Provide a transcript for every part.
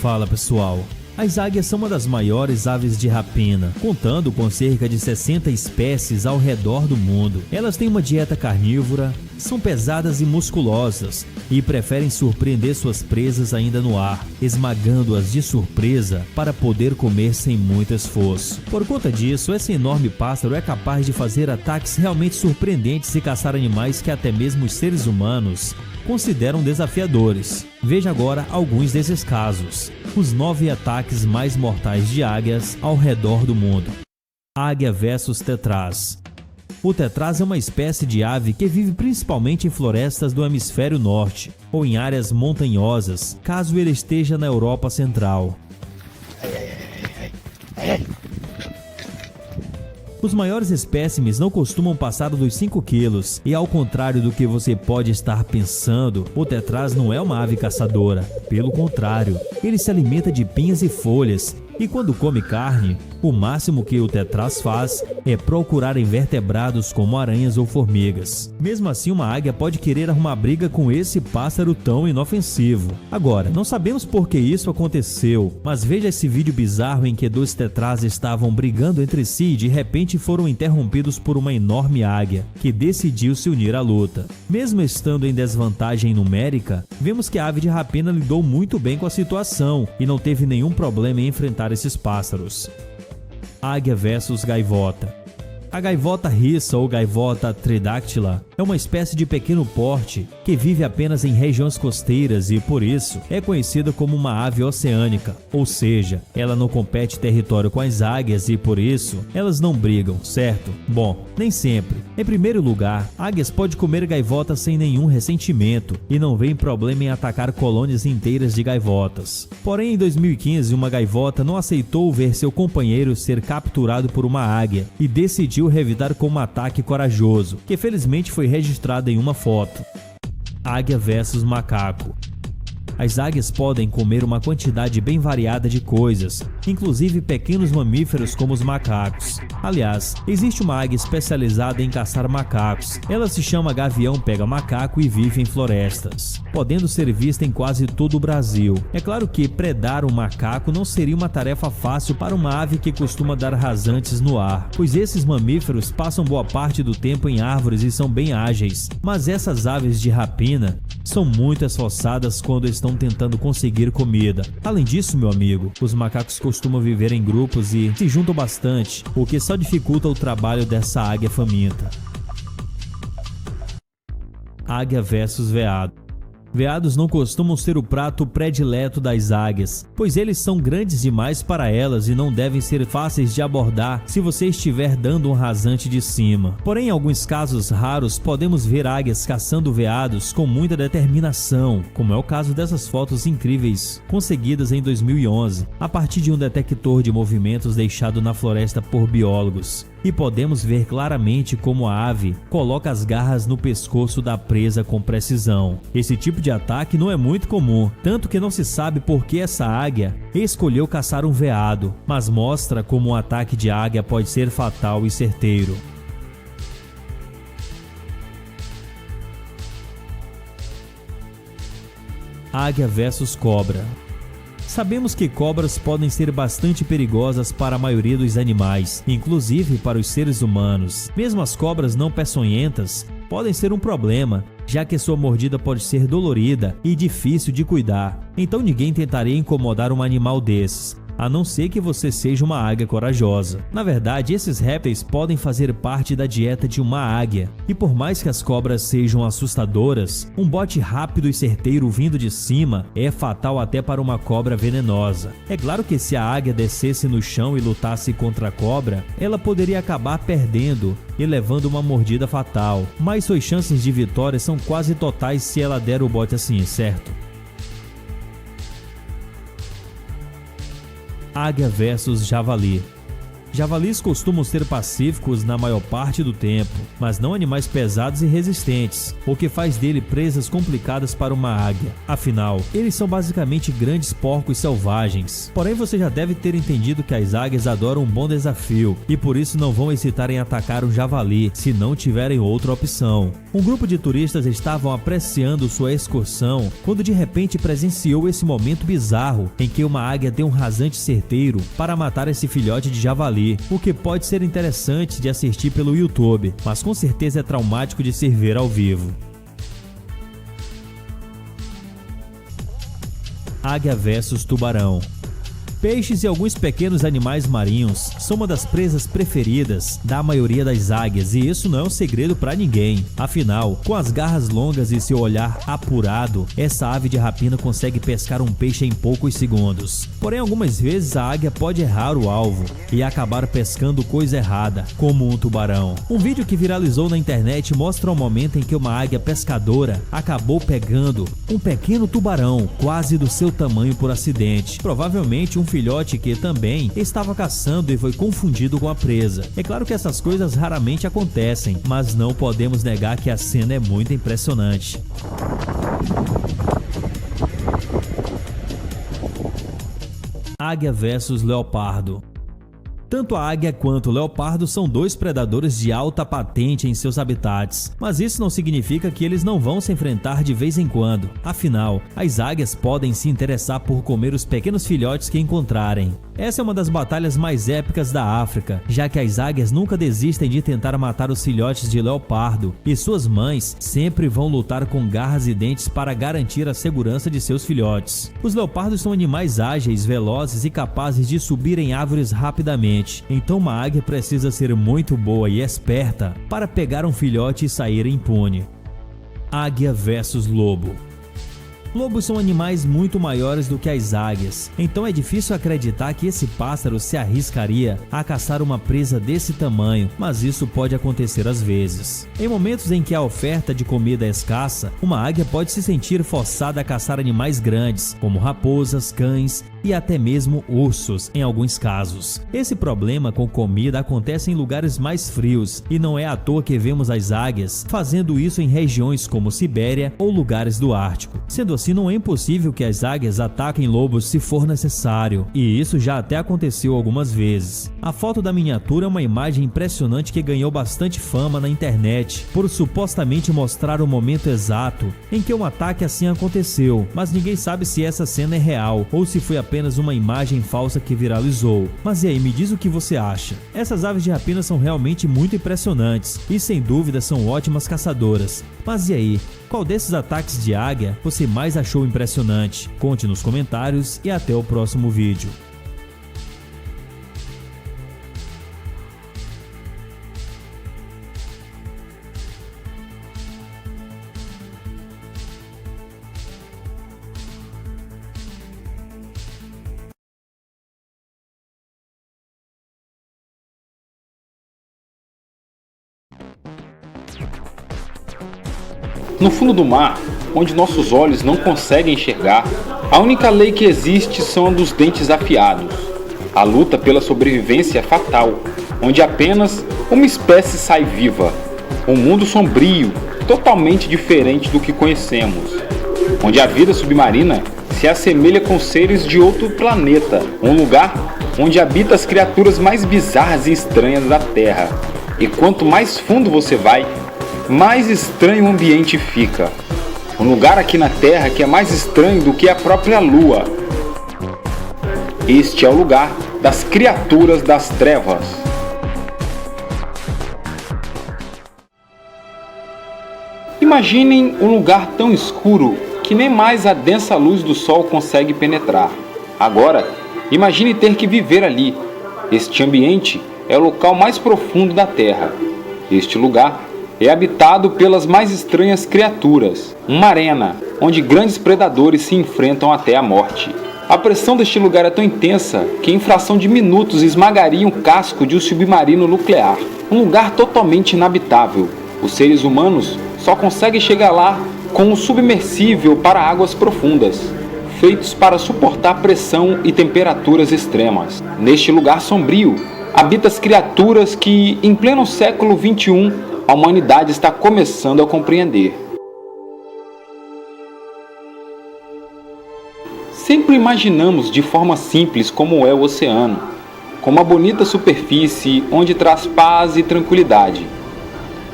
Fala pessoal, as águias são uma das maiores aves de rapina, contando com cerca de 60 espécies ao redor do mundo. Elas têm uma dieta carnívora, são pesadas e musculosas e preferem surpreender suas presas ainda no ar, esmagando-as de surpresa para poder comer sem muito esforço. Por conta disso, esse enorme pássaro é capaz de fazer ataques realmente surpreendentes e caçar animais que até mesmo os seres humanos consideram desafiadores. Veja agora alguns desses casos. Os 9 ataques mais mortais de águias ao redor do mundo. Águia versus tetraz. O tetraz é uma espécie de ave que vive principalmente em florestas do hemisfério norte ou em áreas montanhosas, caso ele esteja na Europa Central. Os maiores espécimes não costumam passar dos 5 quilos e, ao contrário do que você pode estar pensando, o tetraz não é uma ave caçadora. Pelo contrário, ele se alimenta de pinhas e folhas e, quando come carne, o máximo que o tetraz faz é procurar invertebrados como aranhas ou formigas. Mesmo assim, uma águia pode querer arrumar briga com esse pássaro tão inofensivo. Agora, não sabemos por que isso aconteceu, mas veja esse vídeo bizarro em que 2 tetraz estavam brigando entre si e de repente foram interrompidos por uma enorme águia, que decidiu se unir à luta. Mesmo estando em desvantagem numérica, vemos que a ave de rapina lidou muito bem com a situação e não teve nenhum problema em enfrentar esses pássaros. Águia versus gaivota. A gaivota rissa ou gaivota tridáctila é uma espécie de pequeno porte que vive apenas em regiões costeiras e, por isso, é conhecida como uma ave oceânica, ou seja, ela não compete território com as águias e, por isso, elas não brigam, certo? Bom, nem sempre. Em primeiro lugar, águias podem comer gaivotas sem nenhum ressentimento e não vem problema em atacar colônias inteiras de gaivotas. Porém, em 2015, uma gaivota não aceitou ver seu companheiro ser capturado por uma águia e decidiu revidar com um ataque corajoso, que felizmente foi registrado em uma foto. Águia versus macaco. As águias podem comer uma quantidade bem variada de coisas, inclusive pequenos mamíferos como os macacos. Aliás, existe uma águia especializada em caçar macacos. Ela se chama gavião pega-macaco e vive em florestas, podendo ser vista em quase todo o Brasil. É claro que predar um macaco não seria uma tarefa fácil para uma ave que costuma dar rasantes no ar, pois esses mamíferos passam boa parte do tempo em árvores e são bem ágeis. Mas essas aves de rapina são muito esforçadas quando estão tentando conseguir comida. Além disso, meu amigo, os macacos costumam viver em grupos e se juntam bastante, o que só dificulta o trabalho dessa águia faminta. Águia versus veado. Veados não costumam ser o prato predileto das águias, pois eles são grandes demais para elas e não devem ser fáceis de abordar se você estiver dando um rasante de cima. Porém, em alguns casos raros, podemos ver águias caçando veados com muita determinação, como é o caso dessas fotos incríveis conseguidas em 2011, a partir de um detector de movimentos deixado na floresta por biólogos. E podemos ver claramente como a ave coloca as garras no pescoço da presa com precisão. Esse tipo de ataque não é muito comum, tanto que não se sabe por que essa águia escolheu caçar um veado, mas mostra como um ataque de águia pode ser fatal e certeiro. Águia versus cobra. Sabemos que cobras podem ser bastante perigosas para a maioria dos animais, inclusive para os seres humanos. Mesmo as cobras não peçonhentas podem ser um problema, já que sua mordida pode ser dolorida e difícil de cuidar. Então ninguém tentaria incomodar um animal desses, a não ser que você seja uma águia corajosa. Na verdade, esses répteis podem fazer parte da dieta de uma águia, e por mais que as cobras sejam assustadoras, um bote rápido e certeiro vindo de cima é fatal até para uma cobra venenosa. É claro que se a águia descesse no chão e lutasse contra a cobra, ela poderia acabar perdendo e levando uma mordida fatal, mas suas chances de vitória são quase totais se ela der o bote assim, certo? Águia versus javali. Javalis costumam ser pacíficos na maior parte do tempo, mas não animais pesados e resistentes, o que faz dele presas complicadas para uma águia. Afinal, eles são basicamente grandes porcos selvagens. Porém, você já deve ter entendido que as águias adoram um bom desafio e por isso não vão hesitar em atacar um javali se não tiverem outra opção. Um grupo de turistas estavam apreciando sua excursão quando de repente presenciou esse momento bizarro em que uma águia deu um rasante certeiro para matar esse filhote de javali, o que pode ser interessante de assistir pelo YouTube, mas com certeza é traumático de se ver ao vivo. Águia versus tubarão. Peixes e alguns pequenos animais marinhos são uma das presas preferidas da maioria das águias e isso não é um segredo para ninguém. Afinal, com as garras longas e seu olhar apurado, essa ave de rapina consegue pescar um peixe em poucos segundos. Porém, algumas vezes a águia pode errar o alvo e acabar pescando coisa errada, como um tubarão. Um vídeo que viralizou na internet mostra o momento em que uma águia pescadora acabou pegando um pequeno tubarão, quase do seu tamanho por acidente. Provavelmente um filhote que também estava caçando e foi confundido com a presa. É claro que essas coisas raramente acontecem, mas não podemos negar que a cena é muito impressionante. Águia versus leopardo. Tanto a águia quanto o leopardo são dois predadores de alta patente em seus habitats, mas isso não significa que eles não vão se enfrentar de vez em quando. Afinal, as águias podem se interessar por comer os pequenos filhotes que encontrarem. Essa é uma das batalhas mais épicas da África, já que as águias nunca desistem de tentar matar os filhotes de leopardo, e suas mães sempre vão lutar com garras e dentes para garantir a segurança de seus filhotes. Os leopardos são animais ágeis, velozes e capazes de subir em árvores rapidamente, então uma águia precisa ser muito boa e esperta para pegar um filhote e sair impune. Águia versus lobo. Lobos são animais muito maiores do que as águias, então é difícil acreditar que esse pássaro se arriscaria a caçar uma presa desse tamanho, mas isso pode acontecer às vezes. Em momentos em que a oferta de comida é escassa, uma águia pode se sentir forçada a caçar animais grandes, como raposas, cães e até mesmo ursos em alguns casos. Esse problema com comida acontece em lugares mais frios e não é à toa que vemos as águias fazendo isso em regiões como Sibéria ou lugares do Ártico. Sendo assim, não é impossível que as águias ataquem lobos se for necessário, e isso já até aconteceu algumas vezes. A foto da miniatura é uma imagem impressionante que ganhou bastante fama na internet por supostamente mostrar o momento exato em que um ataque assim aconteceu, mas ninguém sabe se essa cena é real ou se foi apenas uma imagem falsa que viralizou. Mas e aí, me diz o que você acha? Essas aves de rapina são realmente muito impressionantes e sem dúvida são ótimas caçadoras. Mas e aí, qual desses ataques de águia você mais achou impressionante? Conte nos comentários e até o próximo vídeo. No fundo do mar, onde nossos olhos não conseguem enxergar, a única lei que existe são a dos dentes afiados. A luta pela sobrevivência é fatal, onde apenas uma espécie sai viva. Um mundo sombrio, totalmente diferente do que conhecemos, onde a vida submarina se assemelha com seres de outro planeta, um lugar onde habitam as criaturas mais bizarras e estranhas da Terra. E quanto mais fundo você vai, mais estranho o ambiente fica. Um lugar aqui na Terra que é mais estranho do que a própria Lua. Este é o lugar das criaturas das trevas. Imaginem um lugar tão escuro que nem mais a densa luz do sol consegue penetrar. Agora, imagine ter que viver ali. Este ambiente é o local mais profundo da Terra. Este lugar é habitado pelas mais estranhas criaturas, uma arena, onde grandes predadores se enfrentam até a morte. A pressão deste lugar é tão intensa que em fração de minutos esmagaria o casco de um submarino nuclear. Um lugar totalmente inabitável. Os seres humanos só conseguem chegar lá com um submersível para águas profundas, feitos para suportar pressão e temperaturas extremas. Neste lugar sombrio, habita as criaturas que, em pleno século XXI, a humanidade está começando a compreender. Sempre imaginamos de forma simples como é o oceano, como uma bonita superfície onde traz paz e tranquilidade.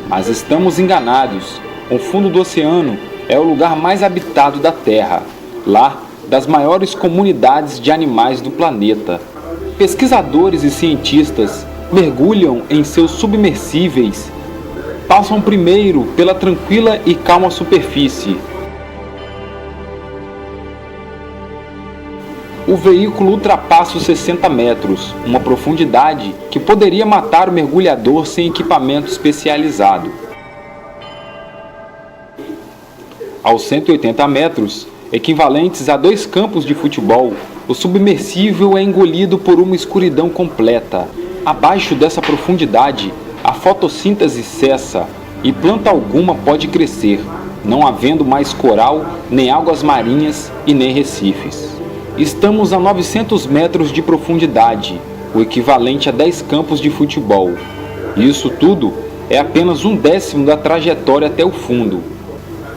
Mas estamos enganados. O fundo do oceano é o lugar mais habitado da Terra, lar das maiores comunidades de animais do planeta. Pesquisadores e cientistas mergulham em seus submersíveis, passam primeiro pela tranquila e calma superfície. O veículo ultrapassa os 60 metros, uma profundidade que poderia matar o mergulhador sem equipamento especializado. Aos 180 metros, equivalentes a 2 campos de futebol, o submersível é engolido por uma escuridão completa. Abaixo dessa profundidade, a fotossíntese cessa e planta alguma pode crescer, não havendo mais coral, nem algas marinhas e nem recifes. Estamos a 900 metros de profundidade, o equivalente a 10 campos de futebol. Isso tudo é apenas 1/10 da trajetória até o fundo.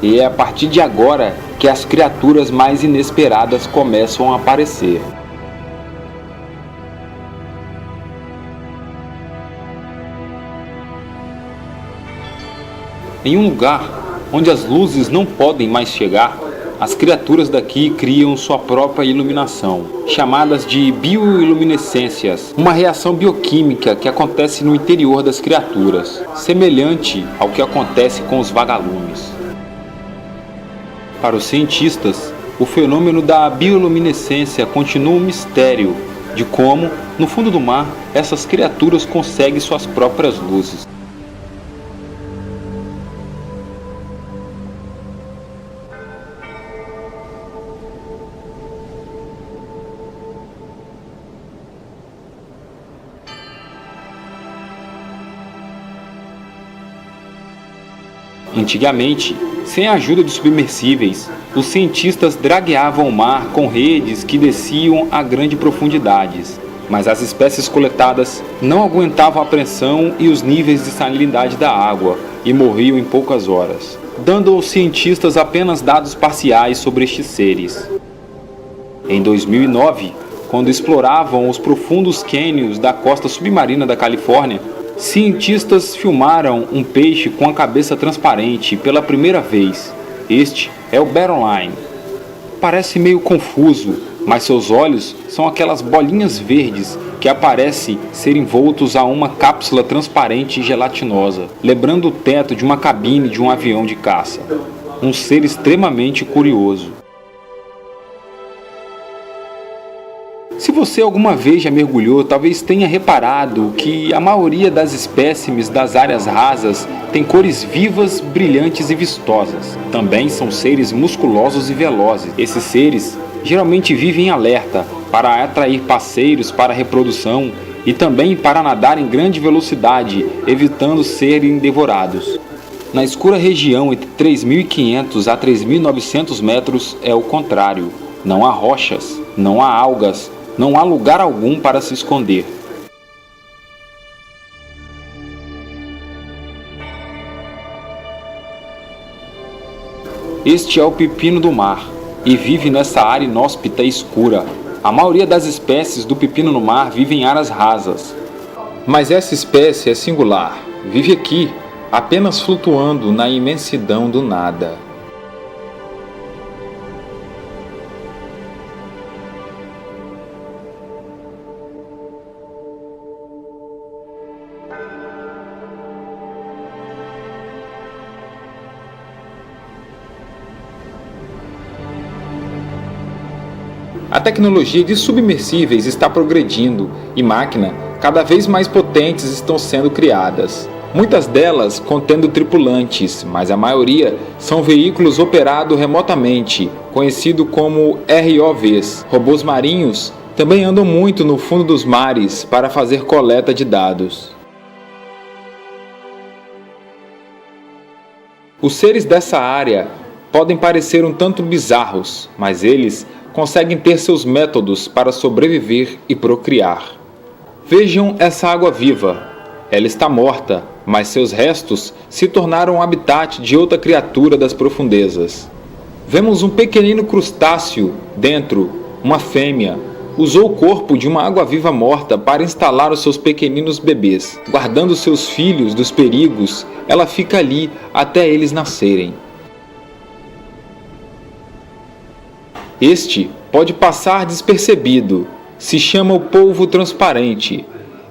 E é a partir de agora que as criaturas mais inesperadas começam a aparecer. Em um lugar onde as luzes não podem mais chegar, as criaturas daqui criam sua própria iluminação, chamadas de bioiluminescências, uma reação bioquímica que acontece no interior das criaturas, semelhante ao que acontece com os vagalumes. Para os cientistas, o fenômeno da bioluminescência continua um mistério de como, no fundo do mar, essas criaturas conseguem suas próprias luzes. Antigamente, sem a ajuda de submersíveis, os cientistas dragueavam o mar com redes que desciam a grandes profundidades, mas as espécies coletadas não aguentavam a pressão e os níveis de salinidade da água e morriam em poucas horas, dando aos cientistas apenas dados parciais sobre estes seres. Em 2009, quando exploravam os profundos cânions da costa submarina da Califórnia, cientistas filmaram um peixe com a cabeça transparente pela primeira vez. Este é o Barreline. Parece meio confuso, mas seus olhos são aquelas bolinhas verdes que aparecem ser envoltos a uma cápsula transparente e gelatinosa, lembrando o teto de uma cabine de um avião de caça. Um ser extremamente curioso. Se você alguma vez já mergulhou, talvez tenha reparado que a maioria das espécimes das áreas rasas tem cores vivas, brilhantes e vistosas. Também são seres musculosos e velozes. Esses seres geralmente vivem em alerta para atrair parceiros para a reprodução e também para nadar em grande velocidade, evitando serem devorados. Na escura região entre 3.500 a 3.900 metros é o contrário. Não há rochas, não há algas, não há lugar algum para se esconder. Este é o pepino do mar e vive nessa área inóspita e escura. A maioria das espécies do pepino no mar vive em áreas rasas. Mas essa espécie é singular. Vive aqui, apenas flutuando na imensidão do nada. A tecnologia de submersíveis está progredindo e máquinas cada vez mais potentes estão sendo criadas. Muitas delas contendo tripulantes, mas a maioria são veículos operados remotamente, conhecido como ROVs. Robôs marinhos também andam muito no fundo dos mares para fazer coleta de dados. Os seres dessa área podem parecer um tanto bizarros, mas eles conseguem ter seus métodos para sobreviver e procriar. Vejam essa água viva. Ela está morta, mas seus restos se tornaram um habitat de outra criatura das profundezas. Vemos um pequenino crustáceo dentro, uma fêmea. Usou o corpo de uma água-viva morta para instalar os seus pequeninos bebês. Guardando seus filhos dos perigos, ela fica ali até eles nascerem. Este pode passar despercebido. Se chama o polvo transparente.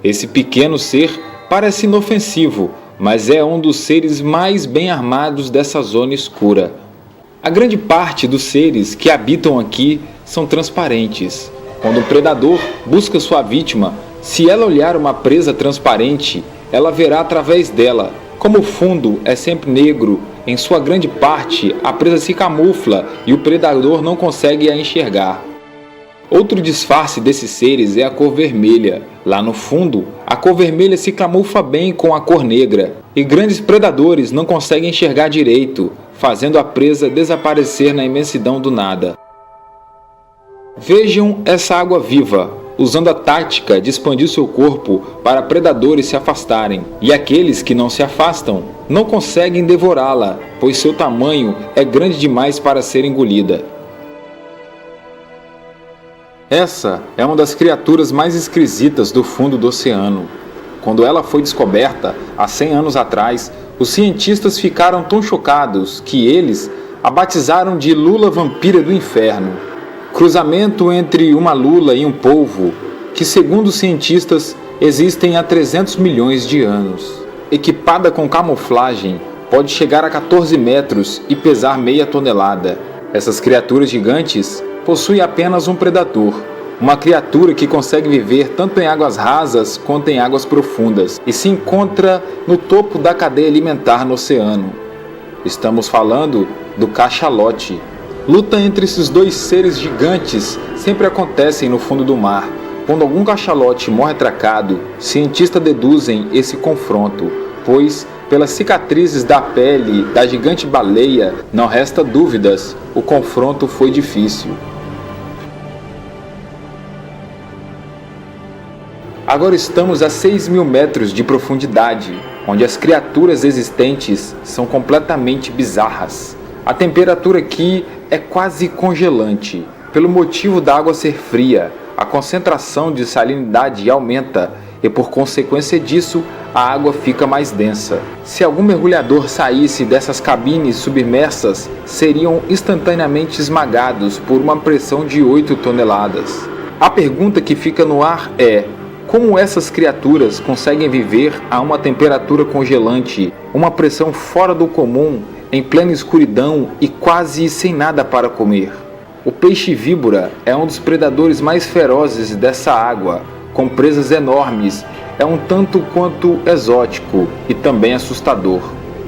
Esse pequeno ser parece inofensivo, mas é um dos seres mais bem armados dessa zona escura. A grande parte dos seres que habitam aqui são transparentes. Quando o predador busca sua vítima, se ela olhar uma presa transparente, ela verá através dela. Como o fundo é sempre negro, em sua grande parte a presa se camufla e o predador não consegue a enxergar. Outro disfarce desses seres é a cor vermelha. Lá no fundo, a cor vermelha se camufla bem com a cor negra, e grandes predadores não conseguem enxergar direito, fazendo a presa desaparecer na imensidão do nada. Vejam essa água viva, usando a tática de expandir seu corpo para predadores se afastarem, e aqueles que não se afastam não conseguem devorá-la, pois seu tamanho é grande demais para ser engolida. Essa é uma das criaturas mais esquisitas do fundo do oceano. Quando ela foi descoberta, há 100 anos atrás, os cientistas ficaram tão chocados que eles a batizaram de lula vampira do inferno. Cruzamento entre uma lula e um polvo, que segundo os cientistas existem há 300 milhões de anos. Equipada com camuflagem, pode chegar a 14 metros e pesar meia tonelada. Essas criaturas gigantes possuem apenas um predador, uma criatura que consegue viver tanto em águas rasas quanto em águas profundas e se encontra no topo da cadeia alimentar no oceano. Estamos falando do cachalote. Luta entre esses dois seres gigantes sempre acontecem no fundo do mar. Quando algum cachalote morre atracado, cientistas deduzem esse confronto, pois pelas cicatrizes da pele da gigante baleia não resta dúvidas, o confronto foi difícil. Agora estamos a 6.000 metros de profundidade, onde as criaturas existentes são completamente bizarras. A temperatura aqui é quase congelante. Pelo motivo da água ser fria, a concentração de salinidade aumenta e, por consequência disso, a água fica mais densa. Se algum mergulhador saísse dessas cabines submersas, seriam instantaneamente esmagados por uma pressão de 8 toneladas. A pergunta que fica no ar é: como essas criaturas conseguem viver a uma temperatura congelante, uma pressão fora do comum, em plena escuridão e quase sem nada para comer? O peixe-víbora é um dos predadores mais ferozes dessa água, com presas enormes, é um tanto quanto exótico e também assustador.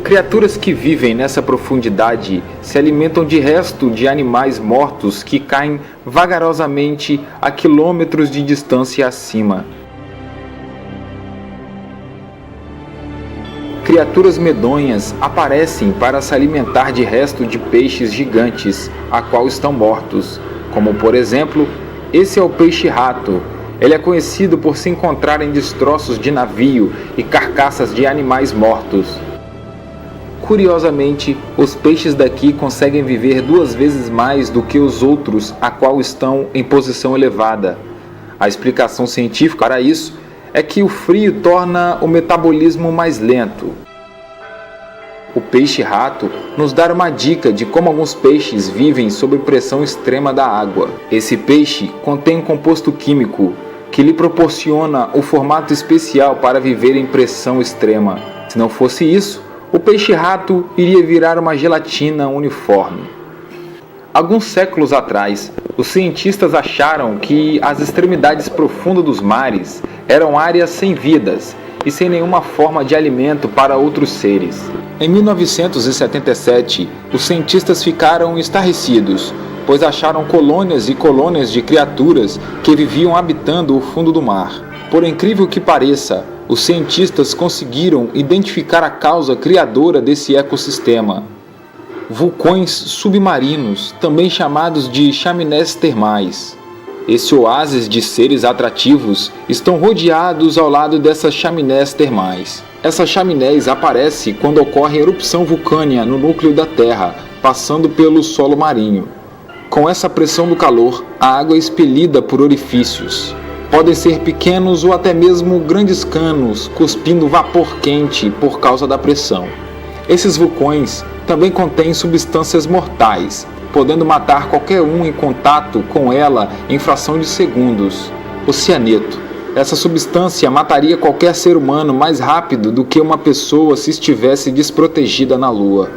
Criaturas que vivem nessa profundidade se alimentam de resto de animais mortos que caem vagarosamente a quilômetros de distância acima. Criaturas medonhas aparecem para se alimentar de resto de peixes gigantes, a qual estão mortos, como por exemplo, esse é o peixe-rato. Ele é conhecido por se encontrar em destroços de navio e carcaças de animais mortos. Curiosamente, os peixes daqui conseguem viver 2 vezes mais do que os outros, a qual estão em posição elevada. A explicação científica para isso é que o frio torna o metabolismo mais lento. O peixe-rato nos dá uma dica de como alguns peixes vivem sob pressão extrema da água. Esse peixe contém um composto químico que lhe proporciona o formato especial para viver em pressão extrema. Se não fosse isso, o peixe-rato iria virar uma gelatina uniforme. Alguns séculos atrás, os cientistas acharam que as extremidades profundas dos mares eram áreas sem vidas e sem nenhuma forma de alimento para outros seres. Em 1977, os cientistas ficaram estarrecidos, pois acharam colônias e colônias de criaturas que viviam habitando o fundo do mar. Por incrível que pareça, os cientistas conseguiram identificar a causa criadora desse ecossistema: vulcões submarinos, também chamados de chaminés termais. Esse oásis de seres atrativos estão rodeados ao lado dessas chaminés termais. Essas chaminés aparecem quando ocorre erupção vulcânica no núcleo da Terra, passando pelo solo marinho. Com essa pressão do calor, a água é expelida por orifícios. Podem ser pequenos ou até mesmo grandes canos, cuspindo vapor quente por causa da pressão. Esses vulcões também contêm substâncias mortais, podendo matar qualquer um em contato com ela em fração de segundos. O cianeto. Essa substância mataria qualquer ser humano mais rápido do que uma pessoa se estivesse desprotegida na Lua.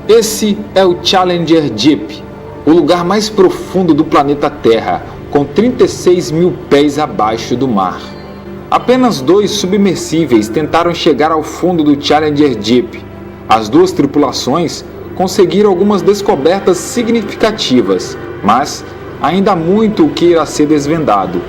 Esse é o Challenger Deep, o lugar mais profundo do planeta Terra, com 36 mil pés abaixo do mar. Apenas 2 submersíveis tentaram chegar ao fundo do Challenger Deep. As 2 tripulações conseguiram algumas descobertas significativas, mas ainda há muito o que irá ser desvendado.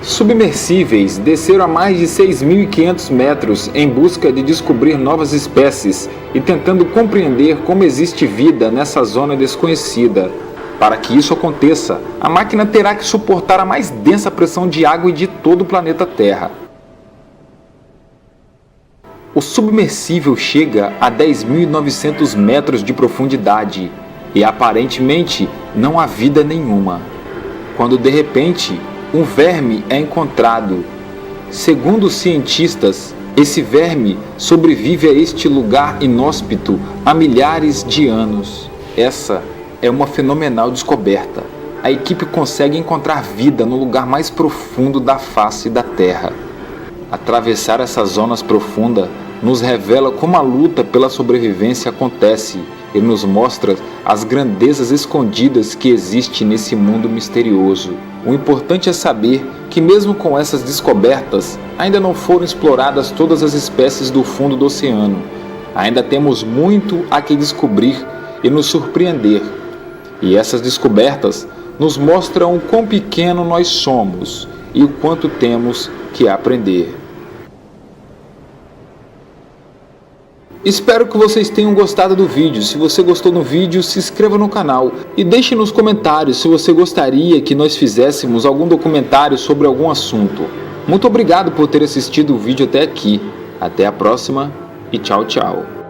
Submersíveis desceram a mais de 6.500 metros em busca de descobrir novas espécies e tentando compreender como existe vida nessa zona desconhecida. Para que isso aconteça, a máquina terá que suportar a mais densa pressão de água de todo o planeta Terra. O submersível chega a 10.900 metros de profundidade e aparentemente não há vida nenhuma, quando de repente um verme é encontrado. Segundo os cientistas, esse verme sobrevive a este lugar inóspito há milhares de anos. Essa é uma fenomenal descoberta. A equipe consegue encontrar vida no lugar mais profundo da face da Terra. Atravessar essas zonas profundas nos revela como a luta pela sobrevivência acontece e nos mostra as grandezas escondidas que existem nesse mundo misterioso. O importante é saber que mesmo com essas descobertas, ainda não foram exploradas todas as espécies do fundo do oceano. Ainda temos muito a que descobrir e nos surpreender. E essas descobertas nos mostram o quão pequeno nós somos e o quanto temos que aprender. Espero que vocês tenham gostado do vídeo. Se você gostou do vídeo, se inscreva no canal e deixe nos comentários se você gostaria que nós fizéssemos algum documentário sobre algum assunto. Muito obrigado por ter assistido o vídeo até aqui. Até a próxima e tchau, tchau.